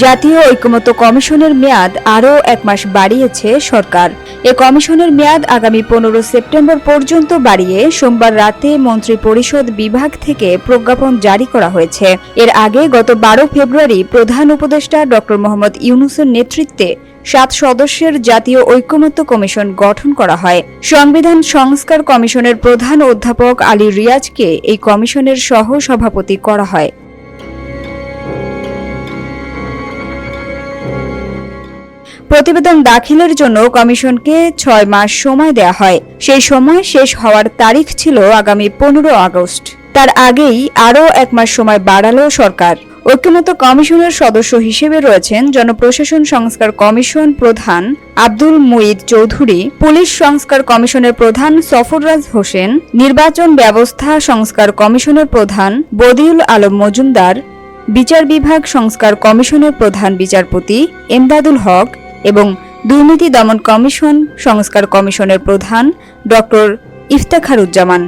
জাতীয় ঐকমত্য কমিশনের মেয়াদ আরও 1 মাস বাড়িয়েছে সরকার। এ কমিশনের মেয়াদ আগামী 15 সেপ্টেম্বর পর্যন্ত বাড়িয়ে সোমবার রাতে মন্ত্রিপরিষদ বিভাগ থেকে প্রজ্ঞাপন জারি করা হয়েছে। এর আগে গত 12 ফেব্রুয়ারি প্রধান উপদেষ্টা ড. মোহাম্মদ ইউনূসের নেতৃত্বে 7 সদস্যের জাতীয় ঐকমত্য কমিশন গঠন করা হয়। সংবিধান সংস্কার কমিশনের প্রধান অধ্যাপক আলী রিয়াজকে এই কমিশনের সহ সভাপতি করা হয়। প্রতিবেদন দাখিলের জন্য কমিশনকে 6 মাস সময় দেয়া হয়। সেই সময় শেষ হওয়ার তারিখ ছিল আগামী 15 আগস্ট। তার আগেই আরও 1 মাস সময় বাড়ালো সরকার। ঐকমত্য কমিশনের সদস্য হিসেবে রয়েছেন জনপ্রশাসন সংস্কার কমিশন প্রধান আব্দুল মুঈদ চৌধুরী, পুলিশ সংস্কার কমিশনের প্রধান সফররাজ হোসেন, নির্বাচন ব্যবস্থা সংস্কার কমিশনের প্রধান বদিউল আলম মজুমদার, বিচার বিভাগ সংস্কার কমিশনের প্রধান বিচারপতি এমদাদুল হক এবং দুর্নীতি দমন কমিশন সংস্কার কমিশনের প্রধান ড. ইফতেখারুজ্জামান।